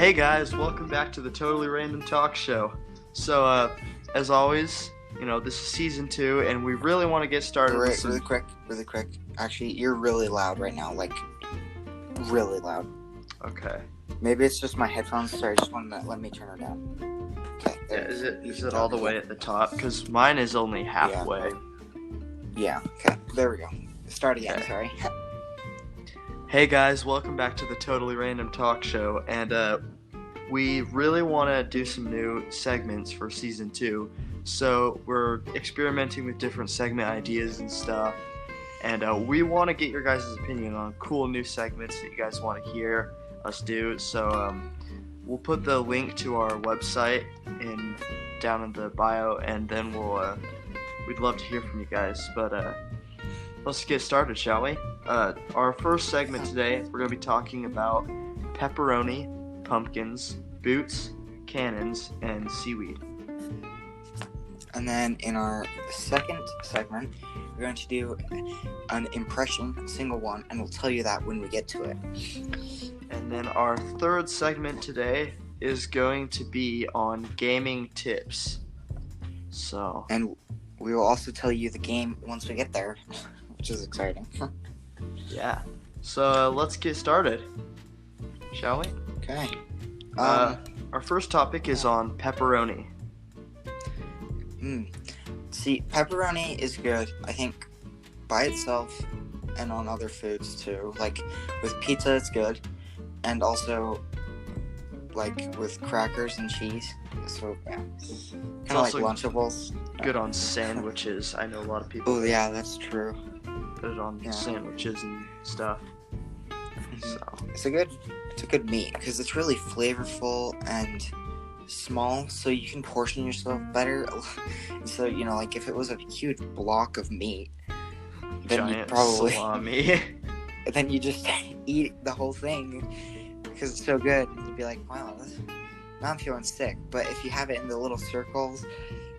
Hey guys, welcome back to the Totally Random Talk Show. So, as always, this is season 2, and we really want to get started with some... Really quick. Actually, you're really loud right now, like, really loud. Okay. Maybe it's just my headphones, sorry, just want to let me turn it down. Okay. Yeah, is it all the way at the top? Because mine is only halfway. Yeah, okay, there we go. Start again, Okay. Sorry. Hey guys, welcome back to the Totally Random Talk Show, and we really want to do some new segments for season 2. So we're experimenting with different segment ideas and stuff, and we want to get your guys' opinion on cool new segments that you guys want to hear us do. So we'll put the link to our website down in the bio, and then we'd love to hear from you guys. But let's get started, shall we? Our first segment today, we're going to be talking about pepperoni, pumpkins, boots, cannons, and seaweed. And then in our second segment, we're going to do an impression, a single one, and we'll tell you that when we get to it. And then our third segment today is going to be on gaming tips. So. And we will also tell you the game once we get there, which is exciting. Yeah. So let's get started, shall we? Okay. Our first topic is on pepperoni. See, pepperoni is good, I think, by itself and on other foods too. Like, with pizza, it's good. And also, like, with crackers and cheese. So, yeah. Kind of like Lunchables. Good on sandwiches. I know a lot of people. Oh, yeah, that's true. Put it on sandwiches and stuff. So it's a good meat because it's really flavorful and small, so you can portion yourself better. So like if it was a huge block of meat, then you probably salami. Then you just eat the whole thing because it's so good. You'd be like, wow, now I'm feeling sick. But if you have it in the little circles,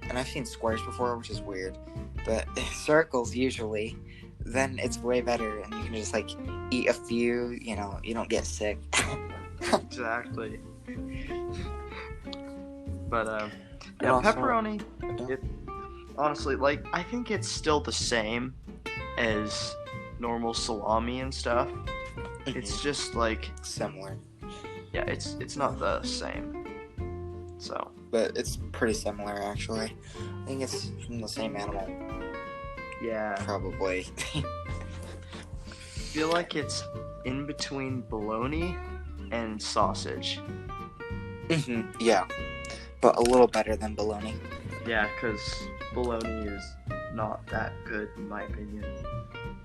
and I've seen squares before, which is weird, but circles usually, then it's way better, and you can just like eat a few, you don't get sick. Exactly. But pepperoni, honestly, like, I think it's still the same as normal salami and stuff. It's just like similar. Yeah, it's not the same. So, but it's pretty similar actually. I think it's from the same animal. Yeah. Probably. I feel like it's in between bologna and sausage. Yeah. But a little better than bologna. Yeah, because bologna is not that good in my opinion.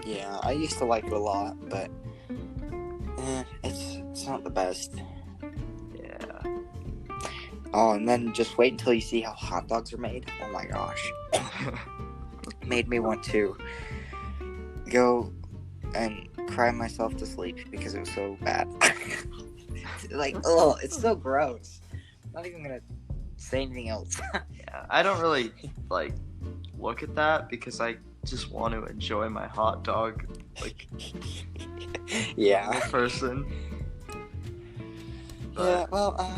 Yeah, I used to like it a lot, but it's not the best. Yeah. Oh, and then just wait until you see how hot dogs are made. Oh my gosh. Made me want to go and cry myself to sleep because it was so bad. It's so gross. I'm not even gonna say anything else. Yeah, I don't really look at that because I just want to enjoy my hot dog yeah, person. But, yeah,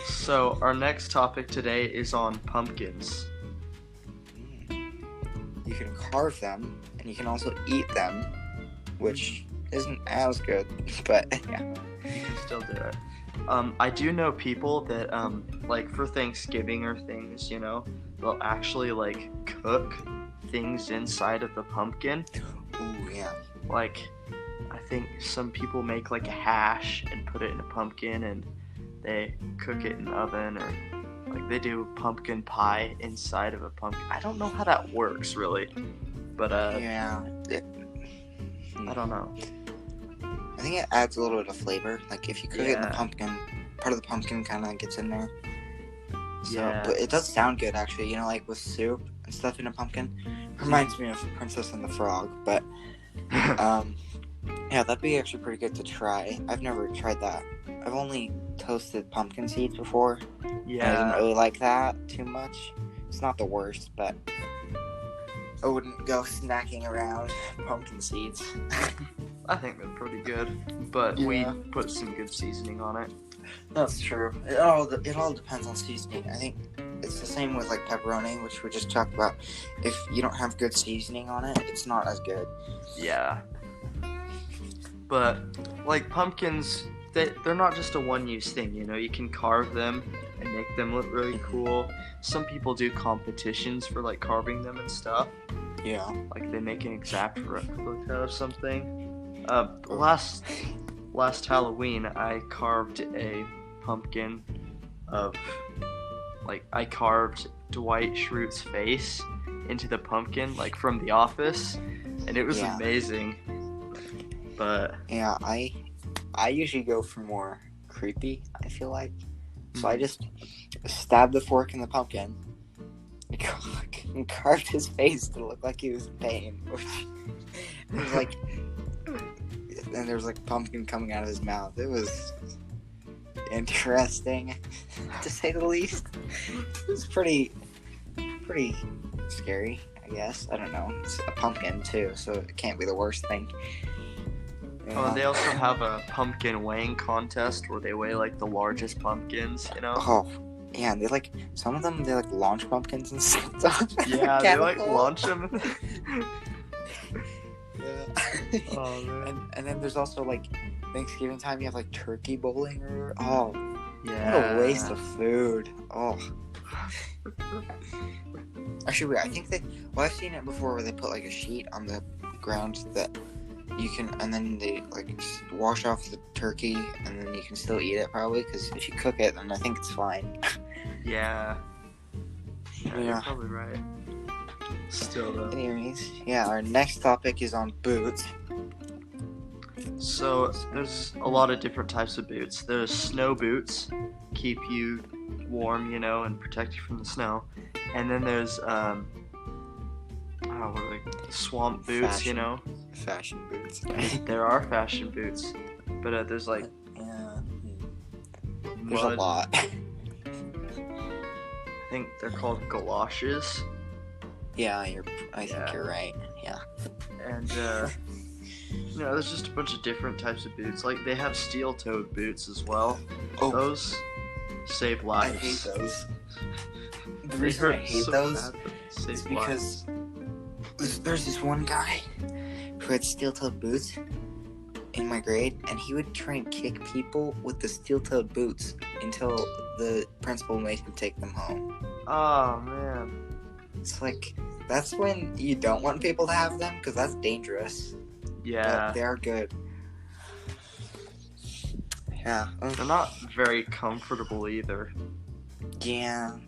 So our next topic today is on pumpkins. You can carve them, and you can also eat them, which isn't as good, but yeah. You can still do it. I do know people that, for Thanksgiving or things, they'll actually, cook things inside of the pumpkin. Ooh, yeah. I think some people make, a hash and put it in a pumpkin, and they cook it in the oven, or they do pumpkin pie inside of a pumpkin. I don't know how that works, really. But, yeah. I don't know. I think it adds a little bit of flavor. If you cook it in the pumpkin, part of the pumpkin kind of gets in there. So, yeah. But it does sound good, actually. With soup and stuff in a pumpkin. Reminds me of Princess and the Frog. But, yeah, that'd be actually pretty good to try. I've never tried that. I've only toasted pumpkin seeds before. Yeah. I didn't really like that too much. It's not the worst, but I wouldn't go snacking around pumpkin seeds. I think they're pretty good, but we Yeah. put some good seasoning on it. That's true. It all depends on seasoning. I think it's the same with like pepperoni, which we just talked about. If you don't have good seasoning on it, it's not as good. Yeah. But, like, pumpkins, they're not just a one-use thing, you know? You can carve them and make them look really cool. Some people do competitions for, like, carving them and stuff. Yeah. Like, they make an exact replica of something. Last Halloween, I carved a pumpkin of, like, I carved Dwight Schrute's face into the pumpkin, like, from The Office, and it was Yeah. amazing. But Yeah, I usually go for more creepy, I feel like. So I just stabbed the fork in the pumpkin and carved his face to look like he was in pain. It was like, and there was like pumpkin coming out of his mouth. It was interesting, to say the least. It was pretty scary, I guess. I don't know. It's a pumpkin too, so it can't be the worst thing. Oh, and they also have a pumpkin weighing contest where they weigh like the largest pumpkins, you know? Oh, yeah, and some of them, they launch pumpkins and stuff. Yeah, they launch them. Yeah. Oh man. And then there's also Thanksgiving time, you have turkey bowling or oh, Yeah. what a waste of food. Oh. Actually, I think I've seen it before where they put a sheet on the ground that you can, and then they just wash off the turkey, and then you can still eat it probably, because if you cook it, then I think it's fine. Yeah. Yeah. You're probably right. Still though. Anyways, yeah, our next topic is on boots. So there's a lot of different types of boots. There's snow boots, keep you warm, you know, and protect you from the snow. And then there's what are they? Swamp boots, Fashion. you know. Fashion boots. There are fashion boots, but there's Yeah. There's mud. a lot. I think they're called galoshes. Yeah, I think you're right. Yeah. And there's just a bunch of different types of boots. Like they have steel-toed boots as well. Oh, Those save I lives. hate those. The They reason I hurt hate so those bad, but save is lives. because there's this one guy who had steel-toed boots in my grade, and he would try and kick people with the steel-toed boots until the principal made him take them home. Oh man. It's that's when you don't want people to have them, because that's dangerous. Yeah. But they are good. Yeah. They're not very comfortable either. Yeah.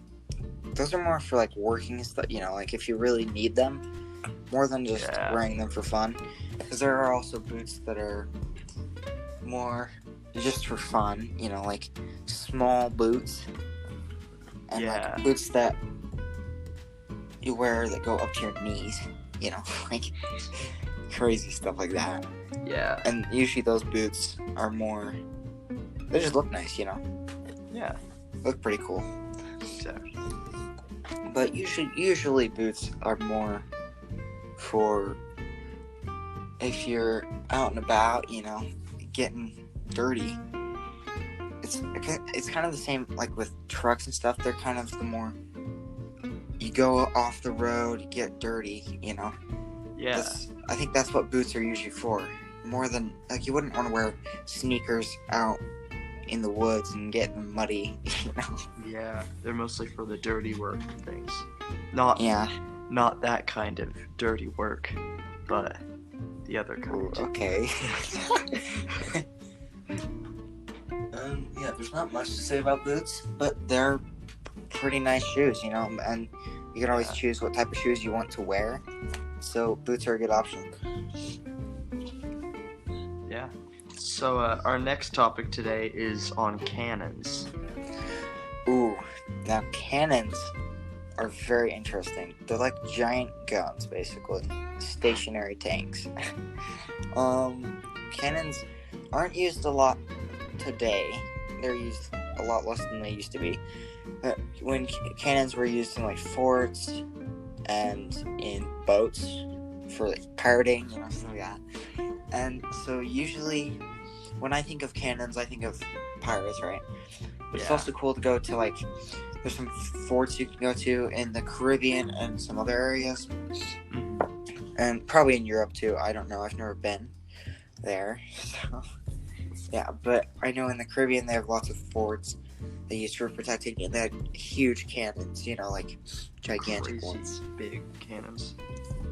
Those are more for working stuff, if you really need them, more than just Yeah. wearing them for fun. Because there are also boots that are more just for fun, small boots. And Yeah. boots that you wear that go up to your knees, crazy stuff like that. Yeah. And usually those boots are more, they just look nice, Yeah. look pretty cool. Exactly. But usually boots are more for if you're out and about, getting dirty. It's kind of the same with trucks and stuff. They're kind of the more you go off the road, you get dirty, Yeah. I think that's what boots are usually for. More than you wouldn't want to wear sneakers out in the woods and get them muddy, Yeah. They're mostly for the dirty work and things. Not that kind of dirty work, but the other Ooh, kind. okay. Yeah, there's not much to say about boots, but they're pretty nice shoes, and you can always choose what type of shoes you want to wear. So boots are a good option. Yeah. So our next topic today is on cannons. Ooh, now cannons are very interesting. They're like giant guns, basically. Stationary tanks. Cannons aren't used a lot today. They're used a lot less than they used to be. When cannons were used in forts and in boats for like pirating, stuff like that. And so usually when I think of cannons, I think of pirates, right? But it's also cool to go to, like, there's some forts you can go to in the Caribbean and some other areas. And probably in Europe, too. I don't know. I've never been there. So, yeah, but I know in the Caribbean they have lots of forts they use for protecting, and they have huge cannons, like gigantic ones. Big cannons.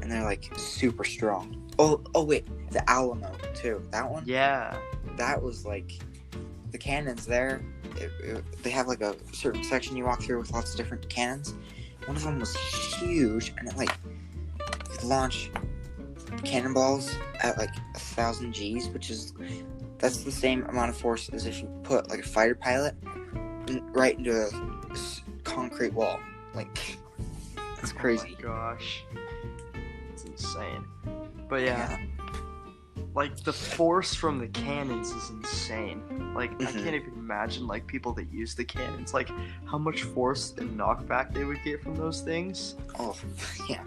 And they're, like, super strong. Oh, wait. The Alamo, too. That one? Yeah. That was, like, the cannons there. They have, like, a certain section you walk through with lots of different cannons. One of them was huge, and it, like, could launch cannonballs at, like, 1,000 Gs, that's the same amount of force as if you put, like, a fighter pilot right into a concrete wall. Like, that's crazy. Oh my gosh. It's insane. But yeah. Like, the force from the cannons is insane. Like, I can't even imagine, like, people that use the cannons, like, how much force and knockback they would get from those things. Oh, yeah.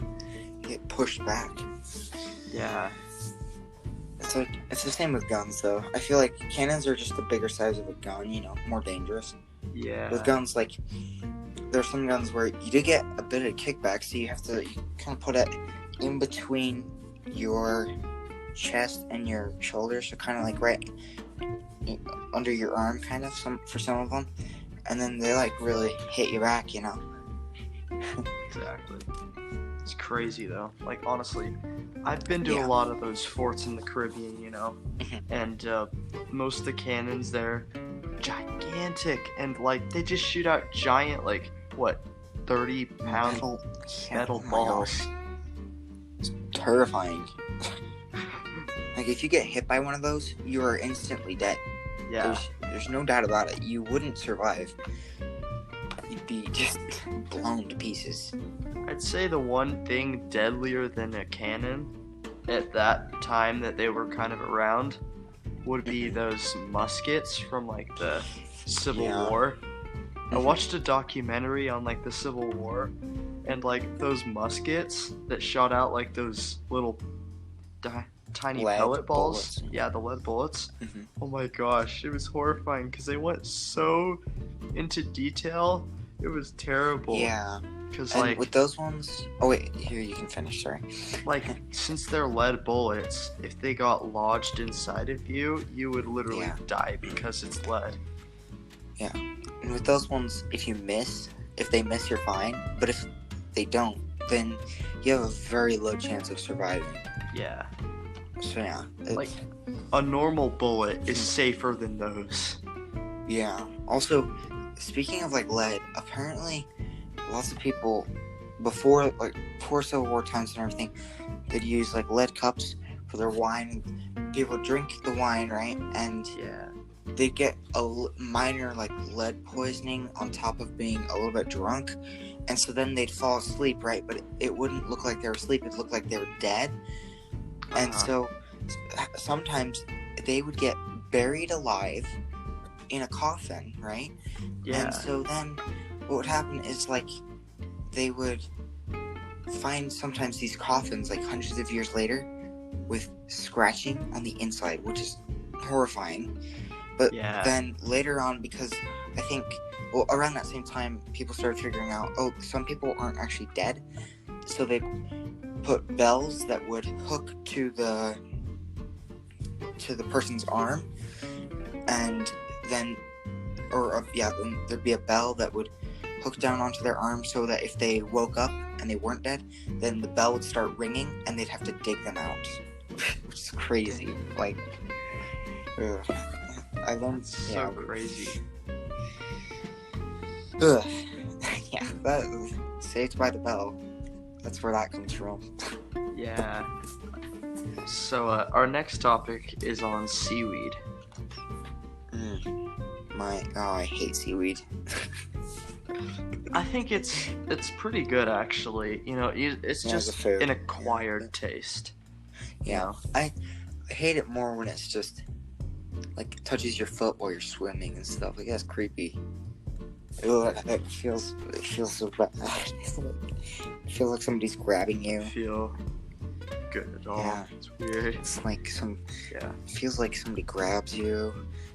Get pushed back. Yeah. It's the same with guns, though. I feel like cannons are just the bigger size of a gun, more dangerous. Yeah. With guns, like, there's some guns where you do get a bit of kickback, so you kind of put it in between your chest and your shoulders, so kind of like right under your arm, kind of, for some of them, and then they, like, really hit you back, Exactly. It's crazy, though. Like, honestly, I've been to a lot of those forts in the Caribbean, and most of the cannons there, gigantic, and, like, they just shoot out giant, like, 30-pound metal balls. It's terrifying. Like, if you get hit by one of those, you are instantly dead. Yeah. There's no doubt about it. You wouldn't survive. You'd be just blown to pieces. I'd say the one thing deadlier than a cannon at that time that they were kind of around would be those muskets from, like, the Civil War. I watched a documentary on, like, the Civil War, and, like, those muskets that shot out, like, those little tiny lead pellet balls. bullets. Yeah, the lead bullets. Oh my gosh, it was horrifying because they went so into detail. It was terrible. Yeah. Because, and like, with those ones, oh wait, here, you can finish. Sorry. Like, since they're lead bullets, if they got lodged inside of you, you would literally die because it's lead. Yeah. And with those ones, if they miss, you're fine. But if they don't, then you have a very low chance of surviving. Yeah. So yeah. Like, a normal bullet is safer than those. Yeah. Also, speaking of, like, lead, apparently lots of people before Civil War times and everything, they'd use, like, lead cups for their wine. People would drink the wine, right? And they'd get a minor, like, lead poisoning on top of being a little bit drunk. And so then they'd fall asleep, right? But it wouldn't look like they were asleep. It looked like they were dead. And so sometimes they would get buried alive in a coffin, right? Yeah. And so then what would happen is, like, they would find sometimes these coffins, like, hundreds of years later with scratching on the inside, which is horrifying. But then later on, because I think, around that same time, people started figuring out, some people aren't actually dead. So they put bells that would hook to the person's arm, and then then there'd be a bell that would hook down onto their arm, so that if they woke up and they weren't dead, then the bell would start ringing and they'd have to dig them out. Which is crazy. Like, I learned so crazy. Yeah, that Saved by the Bell. That's where that comes from. Yeah. So our next topic is on seaweed. I hate seaweed. I think it's pretty good, actually. It's just an acquired taste. Yeah, I hate it more when it's just, like, touches your foot while you're swimming and stuff. Like, that's creepy. Ugh, it feels so bad. It feels like somebody's grabbing you. Feel good at all. Yeah. It's weird. It's like Yeah. it feels like somebody grabs you.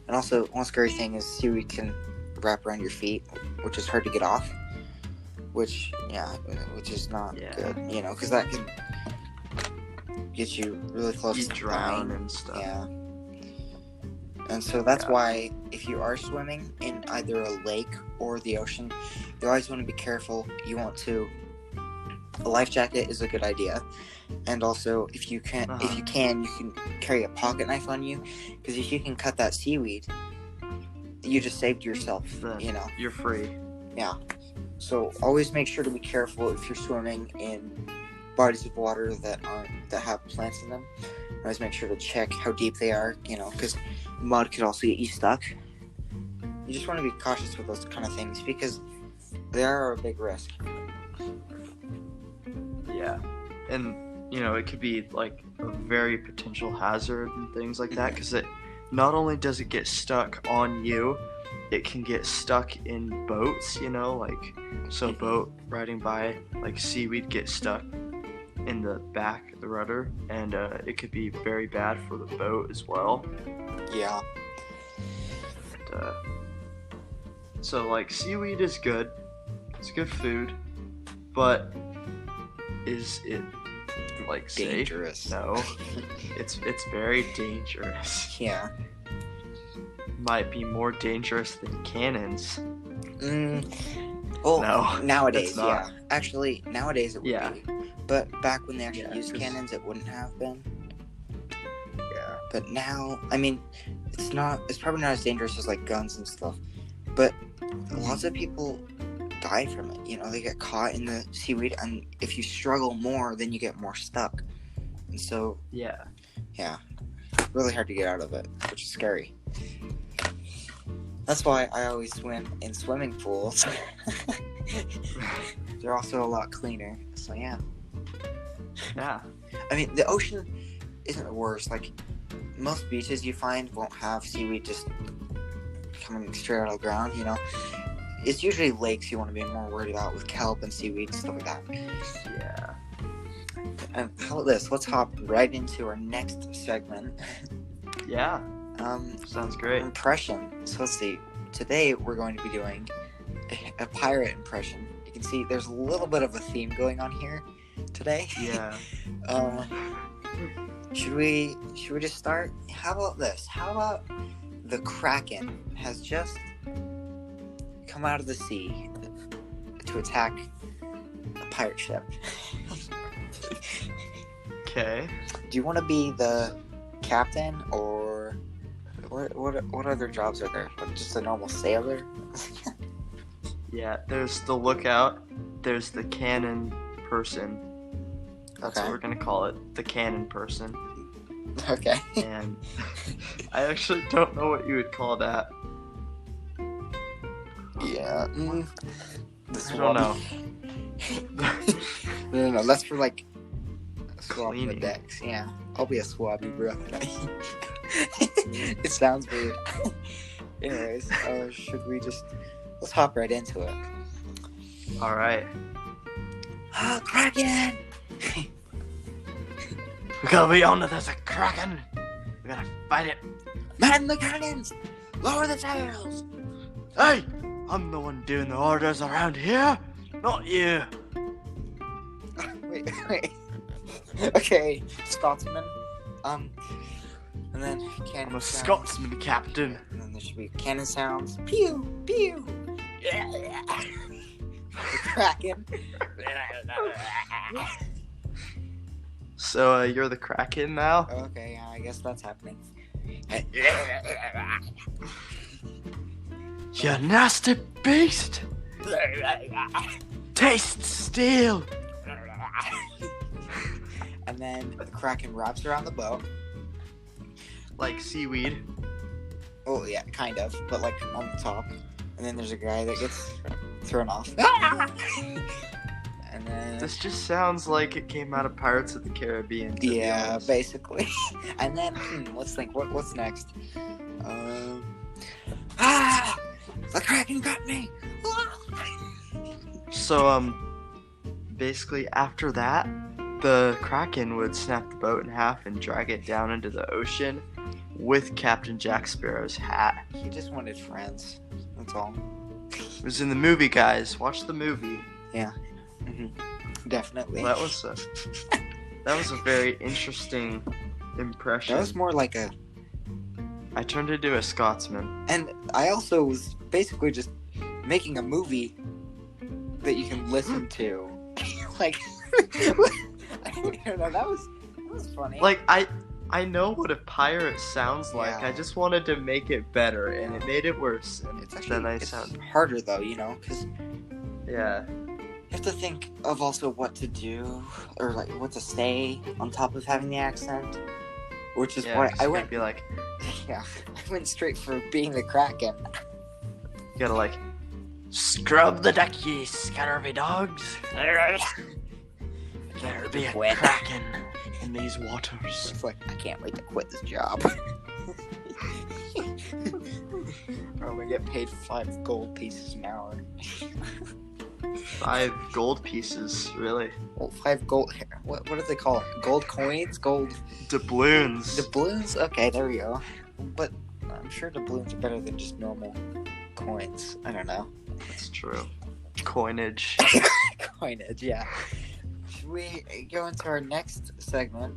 And also, one scary thing is seaweed can wrap around your feet, which is hard to get off. Which is not Yeah. good, because that can get you really close You to drown dying. and stuff. Yeah. And so that's Yeah. why if you are swimming in either a lake or the ocean, you always want to be careful. A life jacket is a good idea. And also, if you can, you can carry a pocket knife on you, because if you can cut that seaweed, you just saved yourself. Then you're free. Yeah. So always make sure to be careful if you're swimming in bodies of water that have plants in them. Always make sure to check how deep they are, because mud could also get you stuck. You just want to be cautious with those kind of things because they are a big risk. Yeah. And it could be like a very potential hazard and things like that, because it not only does it get stuck on you, it can get stuck in boats, so a boat riding by, like seaweed gets stuck in the back of the rudder, and it could be very bad for the boat as well. Yeah. And, so like seaweed is good. It's good food, but is it like Dangerous. safe? No. It's very dangerous. Yeah. Might be more dangerous than cannons. Well, No, nowadays, it's not. yeah. Actually, nowadays it would Yeah. be. But back when they actually Yeah, used 'cause- cannons, it wouldn't have been. Yeah. But now, I mean, it's probably not as dangerous as like guns and stuff. But lots of people die from it. They get caught in the seaweed, and if you struggle more, then you get more stuck. And so, Yeah. yeah, really hard to get out of it, which is scary. That's why I always swim in swimming pools. They're also a lot cleaner. So yeah. Yeah. I mean, the ocean isn't worse. Like, most beaches you find won't have seaweed just coming straight out of the ground, It's usually lakes you want to be more worried about with kelp and seaweed and stuff like that. Yeah. And how about this? Let's hop right into our next segment. Yeah. Sounds great. Impression. So let's see. Today we're going to be doing a pirate impression. You can see there's a little bit of a theme going on here today. Yeah. Should we just start? How about this? How about the Kraken has just come out of the sea to attack a pirate ship? Okay. Do you want to be the captain, or what other jobs are there? Like just a normal sailor? Yeah. There's the lookout. There's the cannon person. That's what we're gonna call it. The cannon person. Okay. And I actually don't know what you would call that. Yeah. I don't know. No. That's for like swabbing the Cleaning. decks. Yeah. I'll be a swabby, bro. It sounds weird. Anyways, let's hop right into it. All right. Kraken! We gotta be on to this, a kraken. We gotta fight it. Man the cannons! Lower the sails! Hey, I'm the one doing the orders around here, not you. Wait. Okay, Scotsman. And then cannon I'm a sounds. Scotsman, Captain. And then there should be cannon sounds. Pew! Pew! The Kraken. So you're the kraken now? Okay, yeah, I guess that's happening. You nasty beast! Taste steel! And then the Kraken wraps around the boat. Like seaweed. Oh yeah, kind of, but like on the top. And then there's a guy that gets thrown off. And then This just sounds like it came out of Pirates of the Caribbean. to be yeah, honest. basically. And then let's think. What's next? The Kraken got me. So basically after that, the Kraken would snap the boat in half and drag it down into the ocean with Captain Jack Sparrow's hat. He just wanted friends. That's all. It was in the movie, guys. Watch the movie. Definitely. That was a very interesting impression. That was more like a. I turned into a Scotsman. And I also was basically just making a movie that you can listen to. Like, I don't know. That was funny. Like I know what a pirate sounds like. Yeah. I just wanted to make it better, and it made it worse. And it's actually it's harder though, because yeah. you have to think of also what to do or like what to say on top of having the accent, which is why I went. Be like, yeah, I went straight for being the Kraken. You gotta like scrub the deck, ye scurvy dogs. There be a Kraken in these waters. It's like, I can't wait to quit this job. I'm gonna get paid 5 gold pieces an hour. 5 gold pieces, really? Well, 5 gold. What do they call it? Gold coins? Gold doubloons. Doubloons? Okay, there we go. But I'm sure doubloons are better than just normal coins. I don't know. That's true. Coinage. Coinage, yeah. Should we go into our next segment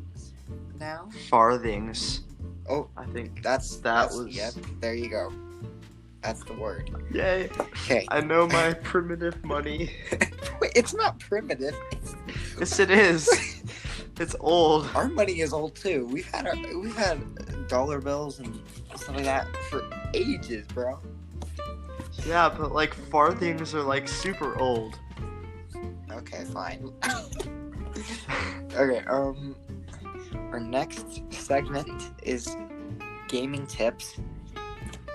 now? Farthings. Oh, I think that was. Yep, there you go. That's the word. Yay. Okay. I know my primitive money. Wait, it's not primitive. Yes, it is. It's old. Our money is old too. We've had dollar bills and stuff like that for ages, bro. Yeah, but like farthings are like super old. Okay, fine. Okay, our next segment is gaming tips.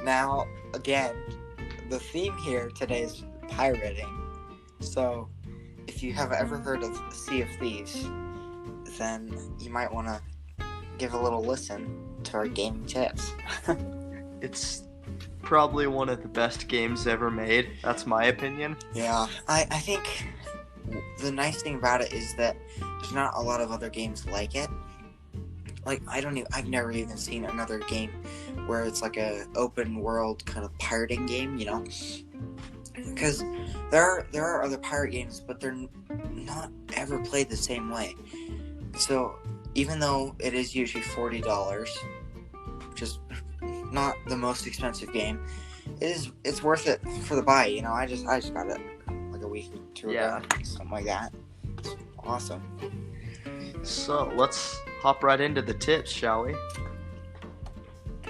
Now, again, the theme here today is pirating. So, if you have ever heard of Sea of Thieves, then you might want to give a little listen to our gaming tips. It's probably one of the best games ever made. That's my opinion. Yeah, I think the nice thing about it is that there's not a lot of other games like it. Like, I've never even seen another game where it's like a open world kind of pirating game, Because there are other pirate games, but they're not ever played the same way. So even though it is usually $40, which is not the most expensive game, it's worth it for the buy. I just got it like a week or two ago, something like that. It's awesome. So let's hop right into the tips, shall we?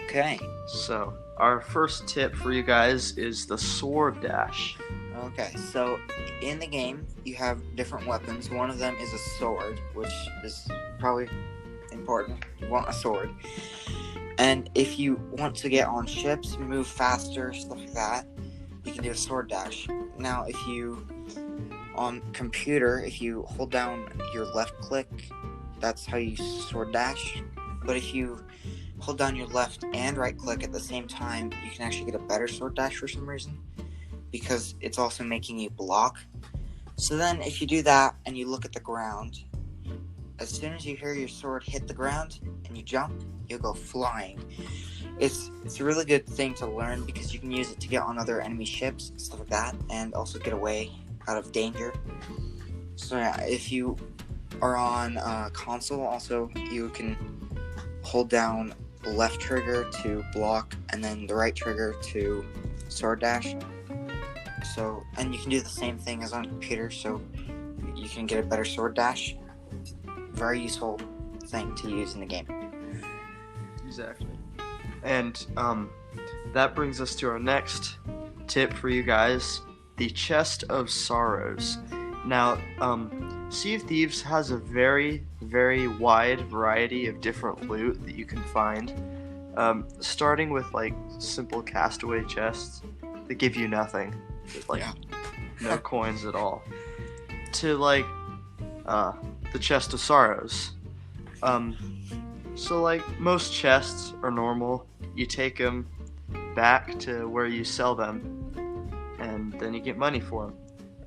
Okay. So our first tip for you guys is the sword dash. Okay, so in the game you have different weapons. One of them is a sword, which is probably important. You want a sword. And if you want to get on ships, move faster, stuff like that, you can do a sword dash. Now, if you on computer, if you hold down your left click, that's how you sword dash. But if you hold down your left and right click at the same time, you can actually get a better sword dash for some reason, because it's also making you block. So then if you do that and you look at the ground, as soon as you hear your sword hit the ground and you jump, you'll go flying. It's a really good thing to learn because you can use it to get on other enemy ships and stuff like that, and also get away out of danger. So yeah, if you are on console, also you can hold down the left trigger to block and then the right trigger to sword dash. So, and you can do the same thing as on computer, so you can get a better sword dash. Very useful thing to use in the game. Exactly. And that brings us to our next tip for you guys, the Chest of Sorrows. Now, Sea of Thieves has a very, very wide variety of different loot that you can find, starting with like simple castaway chests that give you nothing, with like no coins at all, to like the Chest of Sorrows. So like most chests are normal. You take them back to where you sell them, and then you get money for them.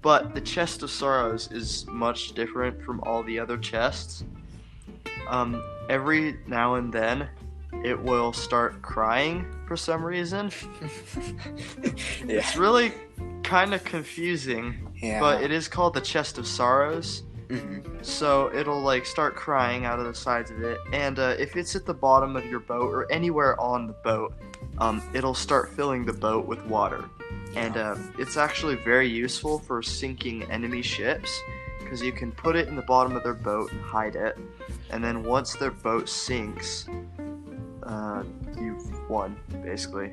But the Chest of Sorrows is much different from all the other chests. Every now and then, it will start crying for some reason. Yeah. It's really kind of confusing, Yeah. but it is called the Chest of Sorrows. Mhm. So it'll like start crying out of the sides of it, and if it's at the bottom of your boat or anywhere on the boat, it'll start filling the boat with water. And it's actually very useful for sinking enemy ships, because you can put it in the bottom of their boat and hide it, and then once their boat sinks, you've won, basically.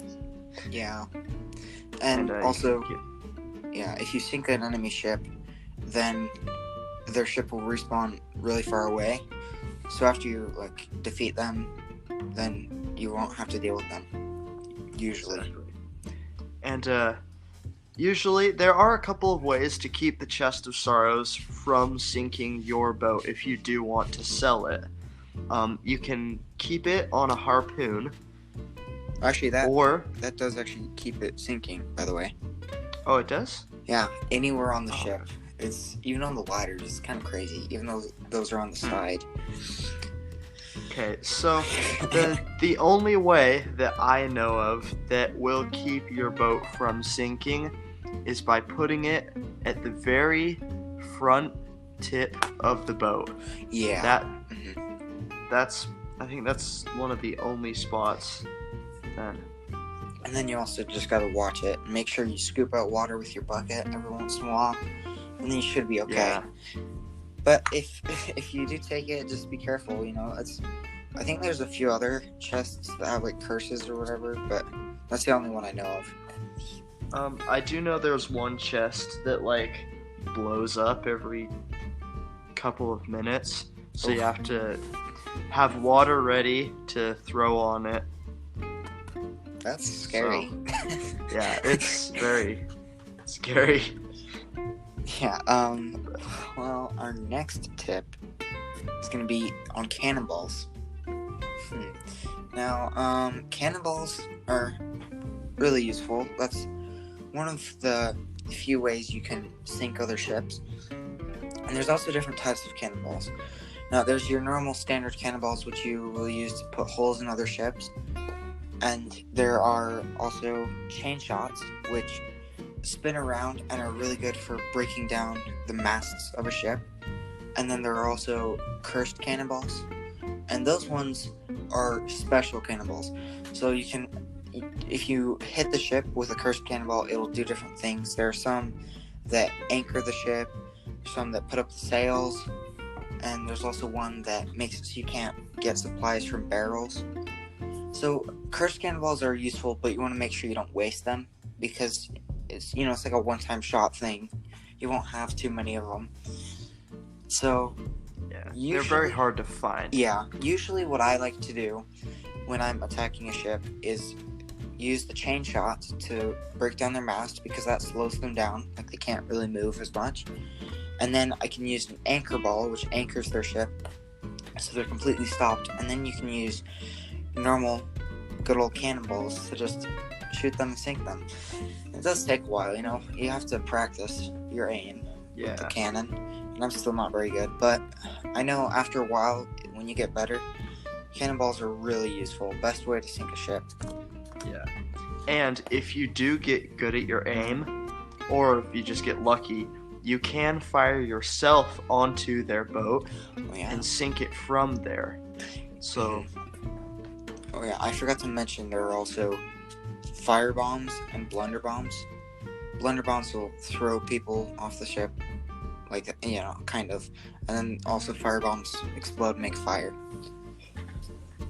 Yeah. And you also, can yeah, if you sink an enemy ship, then their ship will respawn really far away. So after you like defeat them, then you won't have to deal with them. Usually. Exactly. And usually there are a couple of ways to keep the Chest of Sorrows from sinking your boat if you do want to sell it. You can keep it on a harpoon, Actually, or that does actually keep it sinking. By the way. oh, it does. Yeah, anywhere on the Oh. ship. It's even on the ladders. It's kind of crazy. Even though those are on the side. Okay, so the only way that I know of that will keep your boat from sinking is by putting it at the very front tip of the boat. Yeah. I think that's one of the only spots. Then And then you also just gotta watch it. Make sure you scoop out water with your bucket every once in a while, and then you should be okay. Yeah. But if you do take it, just be careful. You know, I think there's a few other chests that have like curses or whatever, but that's the only one I know of. I do know there's one chest that like blows up every couple of minutes, so you have to have water ready to throw on it. That's scary. Yeah, it's very scary. Yeah. Well, our next tip is gonna be on cannonballs. Now, cannonballs are really useful. That's one of the few ways you can sink other ships. And there's also different types of cannonballs. Now, there's your normal standard cannonballs, which you will use to put holes in other ships. And there are also chain shots, which spin around and are really good for breaking down the masts of a ship. And then there are also cursed cannonballs. And those ones are special cannonballs. So you can, if you hit the ship with a cursed cannonball, it'll do different things. There are some that anchor the ship, some that put up the sails, and there's also one that makes it so you can't get supplies from barrels. So cursed cannonballs are useful, but you want to make sure you don't waste them, because it's like a one-time shot thing. You won't have too many of them. So Yeah, they're Usually- very hard to find. yeah, usually what I like to do when I'm attacking a ship is use the chain shot to break down their mast, because that slows them down, like they can't really move as much. And then I can use an anchor ball, which anchors their ship, so they're completely stopped. And then you can use normal, good old cannonballs to just shoot them and sink them. It does take a while, you have to practice your aim with the Yeah, cannon, and I'm still not very good, but I know after a while, when you get better, cannonballs are really useful. Best way to sink a ship. yeah. And if you do get good at your aim, or if you just get lucky, you can fire yourself onto their boat Oh yeah. and sink it from there. So, Oh yeah, I forgot to mention there are also fire bombs and blunder bombs. Blunder bombs will throw people off the ship, like, kind of. And then also fire bombs explode and make fire.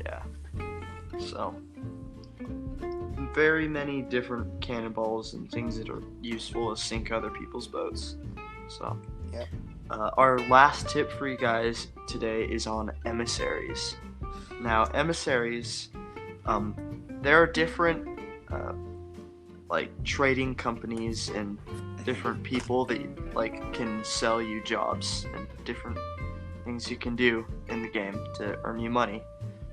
yeah. So, very many different cannonballs and things that are useful to sink other people's boats. So, Yep. Our last tip for you guys today is on emissaries. Now, emissaries, there are different, like, trading companies and different people that, like, can sell you jobs and different things you can do in the game to earn you money.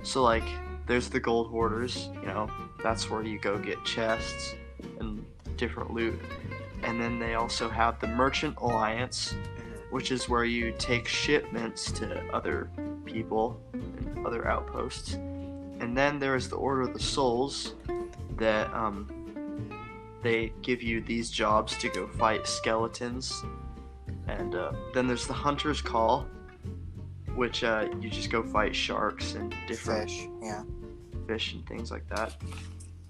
So, like, there's the gold hoarders, that's where you go get chests and different loot. And then they also have the Merchant Alliance, which is where you take shipments to other people and other outposts. And then there is the Order of the Souls that they give you these jobs to go fight skeletons. And then there's the Hunter's Call, which you just go fight sharks and different fish and things like that.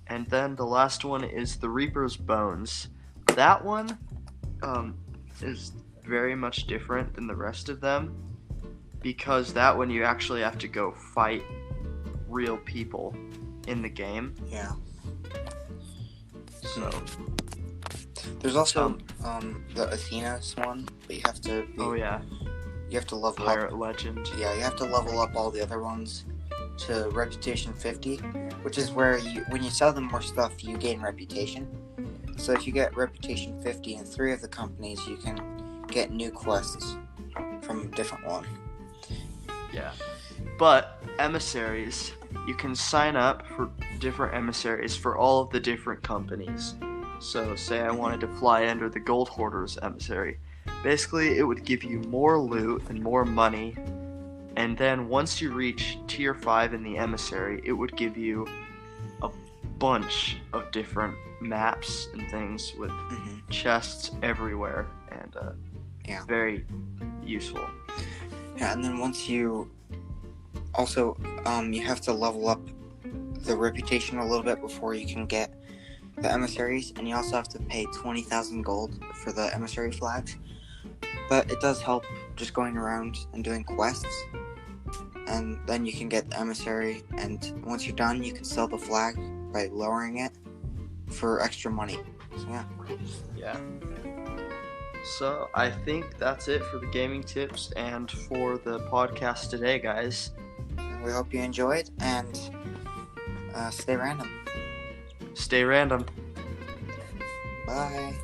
And then the last one is the Reaper's Bones. That one is very much different than the rest of them, because that one you actually have to go fight real people in the game. Yeah. So there's also the Athena's one, but you have to you have to level Pirate up. Legend. Yeah, you have to level up all the other ones to reputation 50, which is where when you sell them more stuff, you gain reputation. So if you get reputation 50 in 3 of the companies, you can get new quests from a different one. Yeah. But emissaries, you can sign up for different emissaries for all of the different companies. So say I wanted to fly under the Gold Hoarders emissary. Basically, it would give you more loot and more money. And then once you reach tier 5 in the emissary, it would give you a bunch of different maps and things with chests everywhere, and very useful. Yeah, and then once you also you have to level up the reputation a little bit before you can get the emissaries, and you also have to pay 20,000 gold for the emissary flags. But it does help just going around and doing quests, and then you can get the emissary, and once you're done, you can sell the flag by lowering it for extra money. So Yeah. So I think that's it for the gaming tips and for the podcast today, guys. We hope you enjoyed, and stay random. Stay random. Bye.